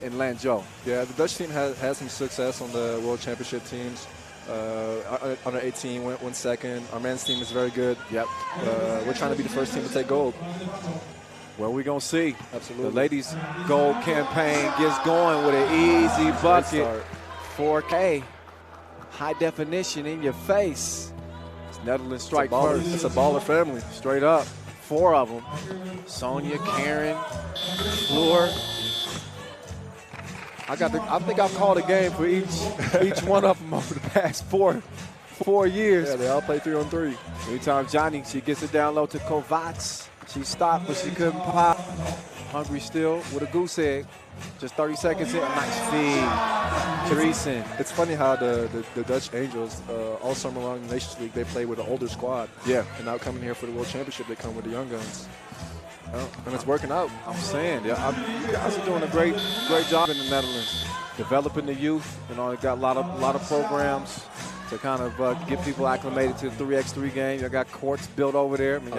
in Lanzhou. Yeah, the Dutch team had some success on the World Championship teams. Under 18 went second. Our men's team is very good. Yep. We're trying to be the first team to take gold. Well, we're going to see. Absolutely. The ladies' gold campaign gets going with an easy bucket. 4K. High definition in your face. It's Netherlands strike first. It's a baller family. Straight up. 4 of them. Sonia, Karen, Fleur. I think I've called a game for each one of them over the past four years. Yeah, they all play 3-on-3. Anytime Johnny, she gets it down low to Kovacs. She stopped, but she couldn't pop. Hungary still with a goose egg. Just 30 seconds in. Nice feed. Dreesen. It's funny how the Dutch Angels, all summer long in the Nations League, they play with an older squad. Yeah. And now coming here for the World Championship, they come with the young guns. And it's working out. I'm saying, you guys are doing a great job in the Netherlands, developing the youth. You know, they got a lot of programs to kind of get people acclimated to the 3x3 game. You got courts built over there. I mean,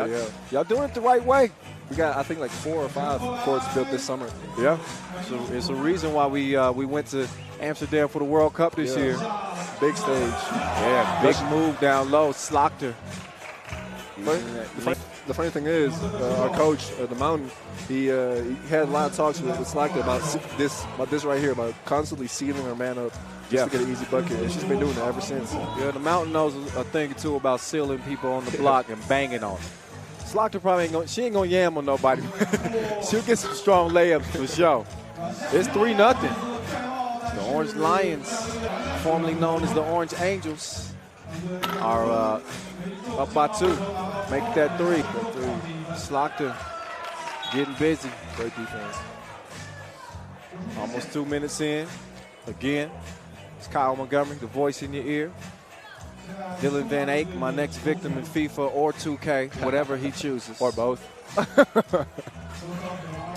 y'all doing it the right way. We got, I think, like 4 or 5 courts built this summer. Yeah, so it's a reason why we went to Amsterdam for the World Cup this year. Big stage. Yeah, big move down low. Slachter. The funny thing is, our coach, the Mountain, he had a lot of talks with Slachter about this right here, about constantly sealing our man up just to get an easy bucket. And she's been doing it ever since. Yeah, the Mountain knows a thing or two about sealing people on the block and banging on it. Slachter probably ain't gonna yam on nobody. She'll get some strong layups for sure. It's 3-0. The Orange Lions, formerly known as the Orange Angels, are up by 2. Make that 3. Slachter getting busy. Great defense. Almost 2 minutes in. Again, it's Kyle Montgomery, the voice in your ear. Dylan Van Eyck, my next victim in FIFA or 2K, whatever he chooses. Or both.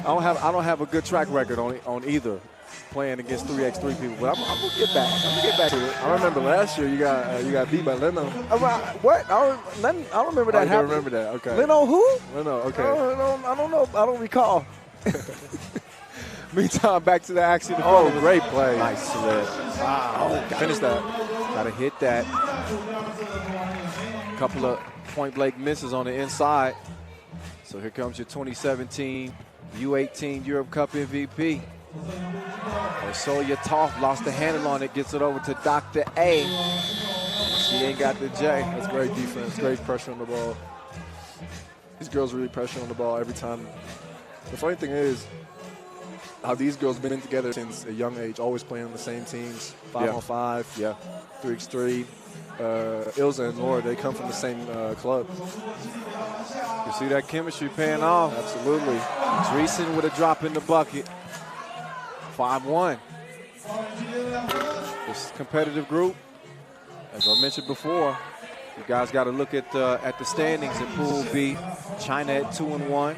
I don't have a good track record on either, playing against 3x3 people, but I'm gonna get back. I'm gonna get back to it. I remember last year you got beat by Leno. What? I don't remember that. I don't remember that. Okay. Leno who? Leno. Okay. I don't know. I don't recall. Meantime, back to the action. Oh, great play. Nice slip. Wow. Finish that. Gotta hit that. Couple of point-blank misses on the inside. So here comes your 2017 U18 Europe Cup MVP. Osoya Toth lost the handle on it, gets it over to Dr. A. She ain't got the J. That's great defense, great pressure on the ball. These girls really pressure on the ball every time. The funny thing is how these girls been in together since a young age, always playing on the same teams, 5-on-5, 3x3. Ilza and Laura, they come from the same club. You see that chemistry paying off? Absolutely. Dreesen with a drop in the bucket. 5-1. This competitive group, as I mentioned before, you guys got to look at the standings in Pool B. China at 2-1,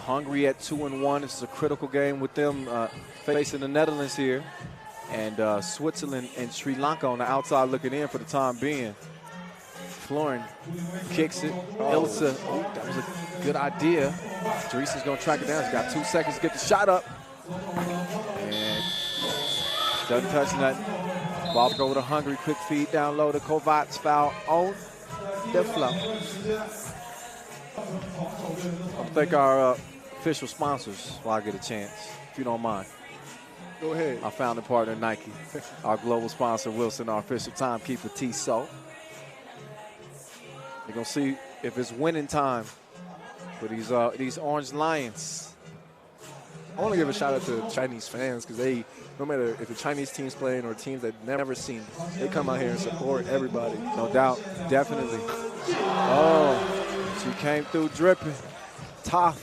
Hungary at 2-1. This is a critical game with them facing the Netherlands here, and Switzerland and Sri Lanka on the outside looking in for the time being. Florin kicks it. Ilsa, that was a good idea. Dreesen's going to track it down. He's got 2 seconds to get the shot up. And doesn't touch nothing. Ball go to Hungary. Quick feed down low to Kovacs. Foul on the flow. I'll thank our official sponsors while I get a chance, if you don't mind. Go ahead. Our founding partner, Nike. Our global sponsor, Wilson. Our official timekeeper, T-So. You're going to see if it's winning time for these Orange Lions. I want to give a shout out to Chinese fans because they, no matter if the Chinese team's playing or teams they've never seen, they come out here and support everybody. No doubt, definitely. Oh, she came through dripping. Toth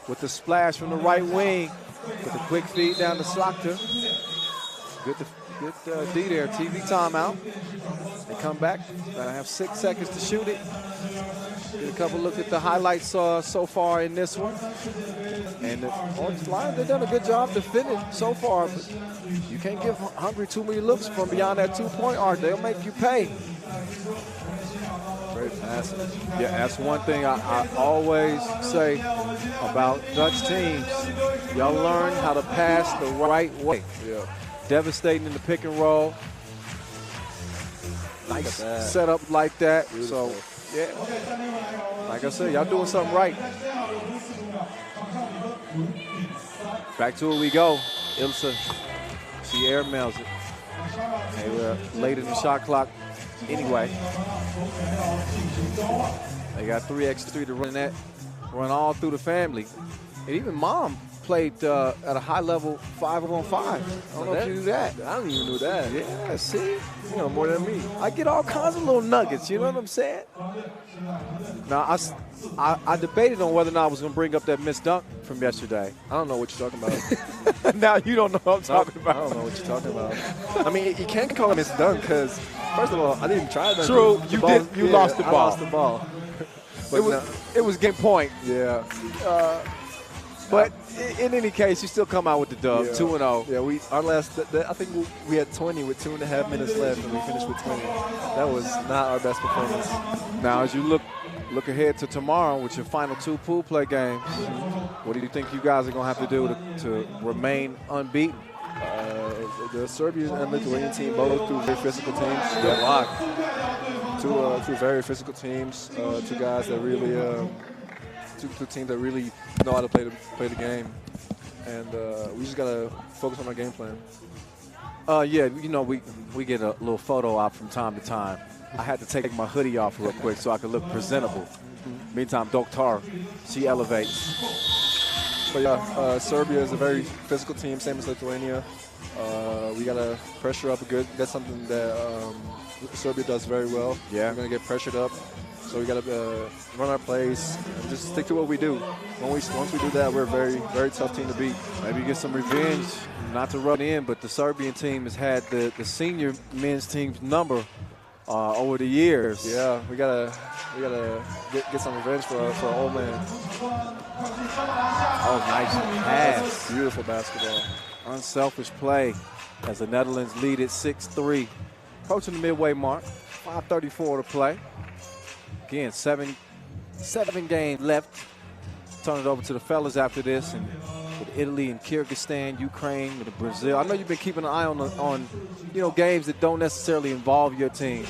with the splash from the right wing. With a quick feed down to Slachter. Good D there, TV timeout. They come back, gotta have 6 seconds to shoot it. Get a couple look at the highlights so far in this one. And the Orange Lions, they've done a good job defending so far. But you can't give Hungary too many looks from beyond that 2-point arc. They'll make you pay. Great passes. Yeah, that's one thing I always say about Dutch teams. Y'all learn how to pass the right way. Yeah. Devastating in the pick and roll. Nice setup like that. Beautiful. So, yeah, like I said, y'all doing something right. Back to it we go. Ilsa, she airmails it. Hey, we're late in the shot clock anyway. They got 3x3 to run all through the family. And even mom played at a high level 5-on-5. I don't know if you knew that. I don't even know that. Yeah, see? You know more than me. I get all kinds of little nuggets, you know what I'm saying? Now, I debated on whether or not I was going to bring up that missed dunk from yesterday. I don't know what you're talking about. Now you don't know what I'm talking about. I don't know what you're talking about. I mean, you can't call him his dunk because, first of all, I didn't try that. True, you lost the ball. I lost the ball. But it was game point. Yeah. But in any case, you still come out with the dub, 2-0. Yeah, our last, I think we had 20 with 2.5 minutes left, and we finished with 20. That was not our best performance. Now, as you look ahead to tomorrow with your final 2 pool play games, what do you think you guys are going to have to do to remain unbeaten? The Serbian and Lithuanian team both through very physical teams. Yeah, two very physical teams. Two guys that really, two teams that really know how to play the game, and we just gotta focus on our game plan. Yeah, you know, we get a little photo op from time to time. I had to take my hoodie off real quick so I could look presentable. Meantime, Doktar, she elevates. But yeah, Serbia is a very physical team, same as Lithuania. We gotta pressure up a good. That's something that Serbia does very well. Yeah, we're gonna get pressured up. So we got to run our plays and just stick to what we do. Once we do that, we're a very, very tough team to beat. Maybe get some revenge, not to run in, but the Serbian team has had the senior men's team's number over the years. Yeah, we gotta get some revenge for our old man. Oh, nice pass. Beautiful basketball. Unselfish play as the Netherlands lead at 6-3. Approaching the midway mark, 5:34 to play. Again, seven games left. Turn it over to the fellas after this, and with Italy and Kyrgyzstan, Ukraine, with Brazil. I know you've been keeping an eye on games that don't necessarily involve your team.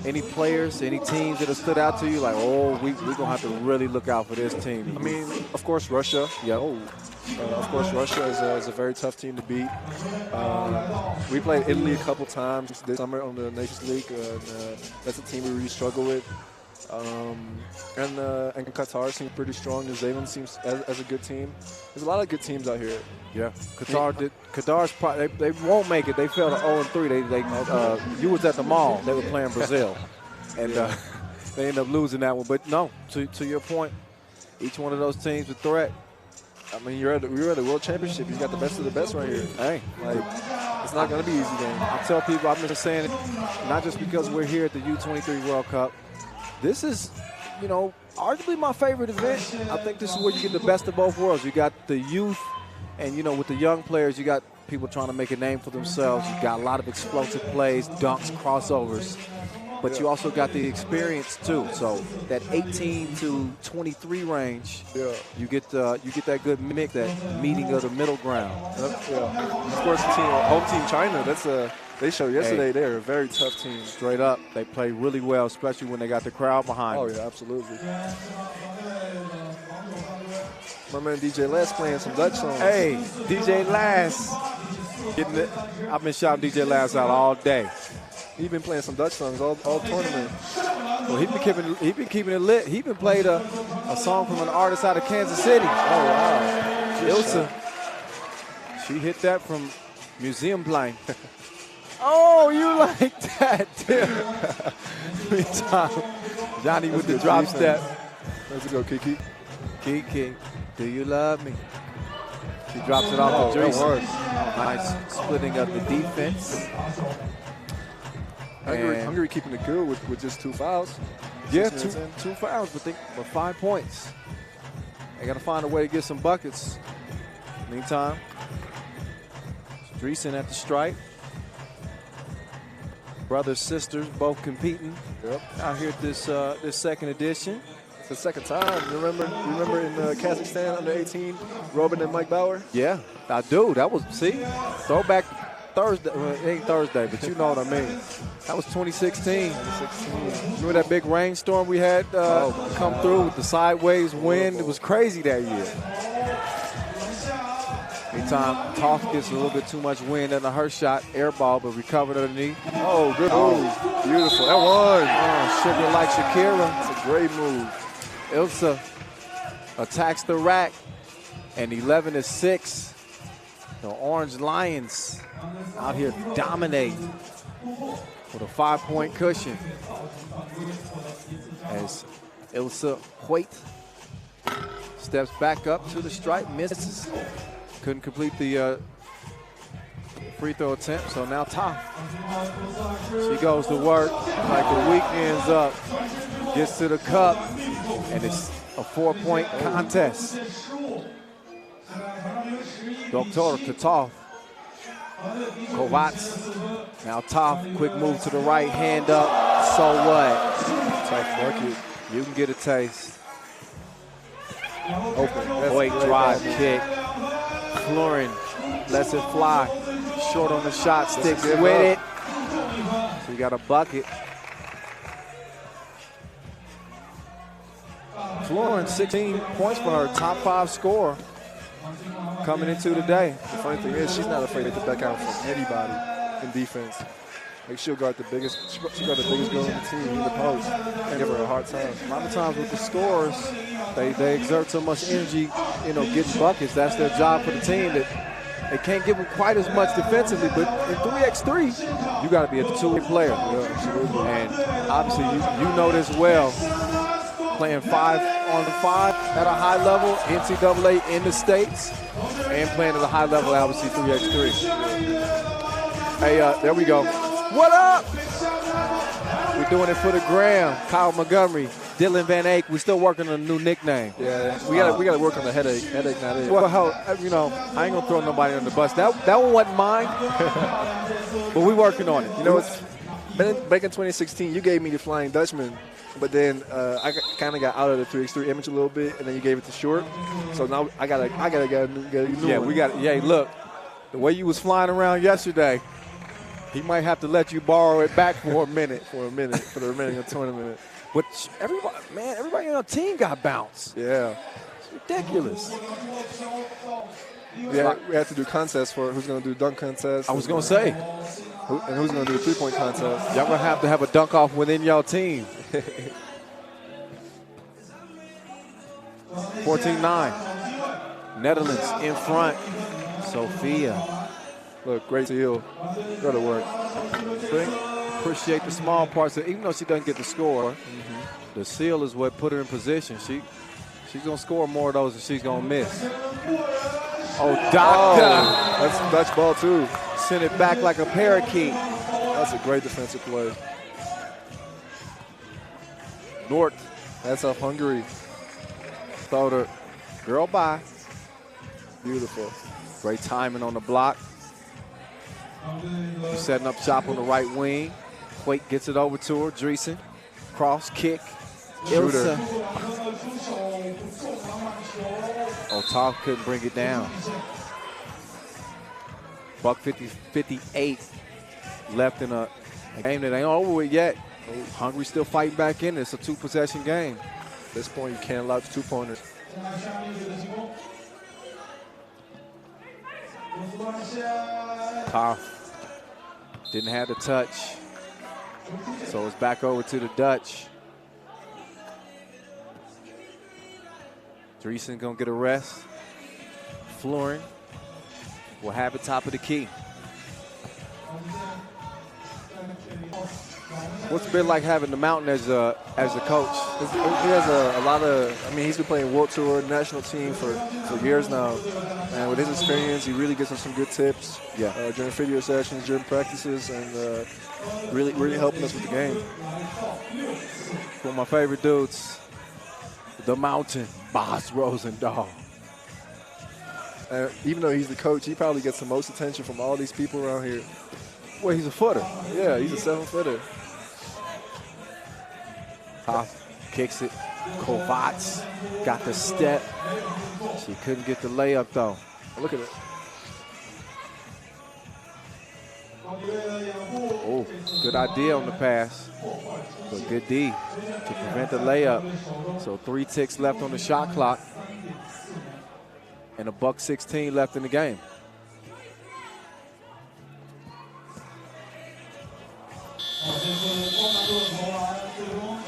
Any players, any teams that have stood out to you, like, oh, we're gonna have to really look out for this team? I mean, of course, Russia. Yeah. Of course, Russia is a very tough team to beat. We played Italy a couple times this summer on the Nations League. That's a team we really struggle with. And Qatar seems pretty strong. New Zealand seems as a good team. There's a lot of good teams out here. Yeah, Qatar's probably they won't make it. They fell to 0-3. You was at the mall. They were playing Brazil, and they ended up losing that one. But no, to your point, each one of those teams a threat. I mean, we're at the World Championship. You got the best of the best right here. Hey, like, it's not going to be an easy game. I tell people, I've been saying it, not just because we're here at the U23 World Cup. This is, arguably my favorite event. I think this is where you get the best of both worlds. You got the youth, and, with the young players, you got people trying to make a name for themselves. You got a lot of explosive plays, dunks, crossovers. But you also got the experience too. So that 18 to 23 range, you get that good mix, that meeting of the middle ground. Of course, home team China. They showed yesterday they're a very tough team. Straight up, they play really well, especially when they got the crowd behind them. Oh yeah, absolutely. My man DJ Lass playing some Dutch songs. Hey, DJ Lass, I've been shouting DJ Lass out all day. He's been playing some Dutch songs all tournament. Well, he been keeping it lit. He been played a song from an artist out of Kansas City. Oh wow, Ilsa. She hit that from Museum Blind. Oh, you like that, too. Meantime, Johnny with the drop step. Let's go, Kiki. Kiki, do you love me? She drops it off to Dreesen. Nice splitting of the defense. Hungary keeping it good with just 2 fouls. Yeah, 6 minutes in. 2 fouls, but 5 points. They got to find a way to get some buckets. Meantime, Dreesen at the stripe. Brothers, sisters, both competing. Yep. Out here at this second edition. It's the second time. You remember in Kazakhstan under 18, Robin and Mike Bauer? Yeah, I do. That was, see, throwback Thursday. Well, it ain't Thursday, but you know what I mean. That was 2016. 2016. Remember that big rainstorm we had come through with the sideways wind? It was crazy that year. Anytime Toth gets a little bit too much wind and a hurt shot, air ball, but recovered underneath. Oh, good move. Beautiful. That one. Sugar like Shakira. It's a great move. Ilsa attacks the rack, and 11-6. The Orange Lions out here dominating with a 5-point cushion. As Ilsa Hoyt steps back up to the stripe, misses. Couldn't complete the free throw attempt, so now Toth. She goes to work like the weekend's up. Gets to the cup, and it's a 4-point contest. Doktor to Toth. Kovacs. Now Toth, quick move to the right, hand up. So what? Tough bucket. You can get a taste. Open. Hoyt drive kick. Florin lets it fly. Short on the shot, sticks with it. So you got a bucket. Florin, 16 points for her, top 5 scorer coming into today. The funny thing is, she's not afraid to back out from anybody in defense. Like she'll guard the biggest, she got the biggest girl on the team in the post and give her a hard time. A lot of times with the scorers, they exert so much energy, getting buckets. That's their job for the team. That they can't give them quite as much defensively, but in 3x3, you got to be a two-way player. Yeah, absolutely. And obviously, you know this well. Playing 5-on-5 at a high level, NCAA in the States, and playing at a high level, obviously 3x3. Hey, there we go. What up? We're doing it for the gram. Kyle Montgomery, Dylan Van Eyck. We're still working on a new nickname. Yeah, we got to work on the headache. Headache, not it. Well, I ain't gonna throw nobody on the bus. That one wasn't mine, but we working on it. You know, back in 2016, you gave me the Flying Dutchman, but then I kind of got out of the 3x3 image a little bit, and then you gave it to Short. So now I gotta get a new Yeah, one. we got. Yeah, look, the way you was flying around yesterday, he might have to let you borrow it back for a minute. for the remaining of the tournament. But everybody on the team got bounced. Yeah. It's ridiculous. Yeah, we had to do contests for who's going to do dunk contest. I was gonna say, and who's going to do a 3-point contest. y'all gonna have a dunk off within y'all team. 14-9. Netherlands in front. Sophia. Look, great seal. Go to work. Appreciate the small parts. Even though she doesn't get the score, the seal is what put her in position. She's gonna score more of those than she's gonna miss. Oh, Doctor! That's Dutch ball too. Send it back like a parakeet. That's a great defensive play. Nort That's up Hungary. throwed her girl by. Beautiful. Great timing on the block. She's setting up shop on the right wing. Hoyt gets it over to her. Dreesen. Cross kick. Shooter. Ilsa. Oh, Toth couldn't bring it down. Buck 58 left in a game that ain't over with yet. Hungary still fighting back in. It's a 2-possession game. At this point, you can't allow 2-pointers. Toth didn't have the touch. So it's back over to the Dutch. Dreesen gonna get a rest. Florin will have it top of the key. What's it been like having the Mountain as a coach? He has a lot of, I mean, he's been playing World Tour, national team for years now. And with his experience, he really gives us some good tips during video sessions, during practices, and really helping us with the game. One of my favorite dudes, the Mountain, Boss Rosendahl. Even though he's the coach, he probably gets the most attention from all these people around here. Well, he's a footer. Yeah, he's a 7-footer. Tough, kicks it. Kovacs got the step. She couldn't get the layup, though. Look at it. Oh, good idea on the pass. But good D to prevent the layup. So 3 ticks left on the shot clock. And $1:16 left in the game.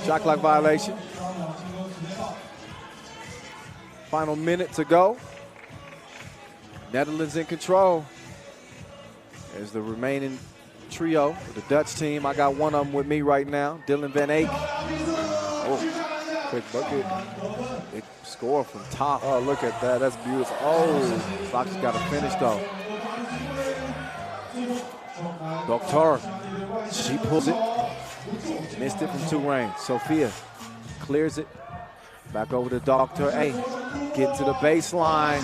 Shot clock violation. Final minute to go. Netherlands in control. There's the remaining trio, the Dutch team. I got one of them with me right now, Dylan Van Eyck. Oh, quick bucket. Big score from top. Oh, look at that. That's beautiful. Oh, Fox has got to finish, though. Doctor, she pulls it. Missed it from 2 range. Sophia clears it. Back over to Dr. A. Getting to the baseline.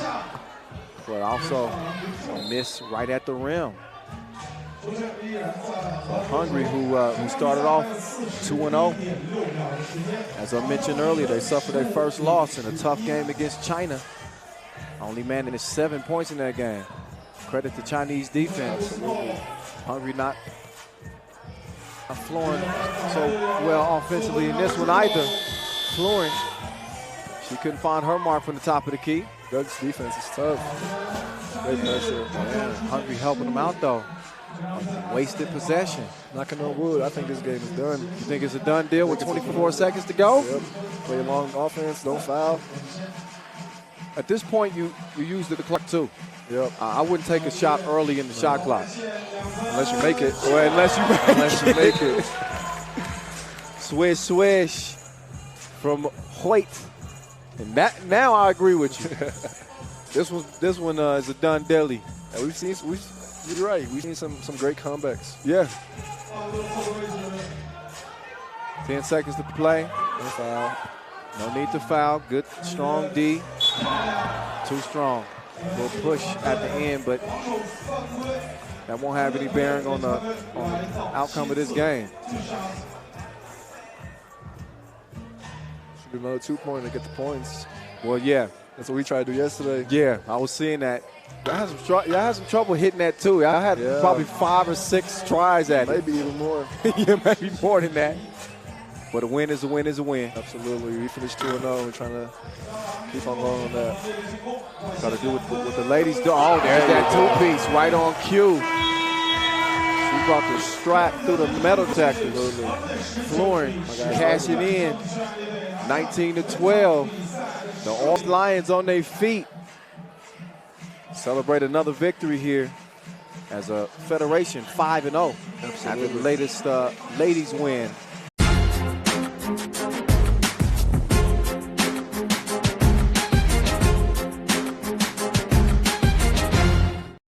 But also a miss right at the rim. Hungary, who started off 2-0. As I mentioned earlier, they suffered their first loss in a tough game against China. Only managed 7 points in that game. Credit to Chinese defense. Hungary not flooring so well offensively in this one either. Flooring. She couldn't find her mark from the top of the key. Doug's defense is tough. Great pressure. Man, Hungary helping them out, though. Wasted possession. Knocking on wood. I think this game is done. You think it's a done deal with 24 seconds to go? Yep. Play a long offense. Don't foul. At this point, you use the clock, too. Yep. I wouldn't take a shot early in the shot clock. Unless you make it. Well, unless you make it. Swish, swish from Hoyt. And that, now I agree with you. This one is a done dilly. And you're right. We've seen some great comebacks. Yeah. 10 seconds to play. No foul. No need to foul. Good, strong D. Too strong. A little push at the end, but that won't have any bearing on the outcome of this game. Should be another 2-pointer to get the points. Well, yeah. That's what we tried to do yesterday. Yeah, I was seeing that. Y'all had some trouble hitting that, too. I had probably 5 or 6 tries at it. Maybe even more. Yeah, maybe more than that. But a win is a win is a win. Absolutely. We finished 2-0. We're trying to keep on going on that. Got to do what the ladies do. Oh, there's that 2-piece right on cue. She brought the strap through the metal detectors. Flooring, cashing in. 19-12. The Orange Lions on their feet. Celebrate another victory here as a federation, 5-0. After the latest ladies win.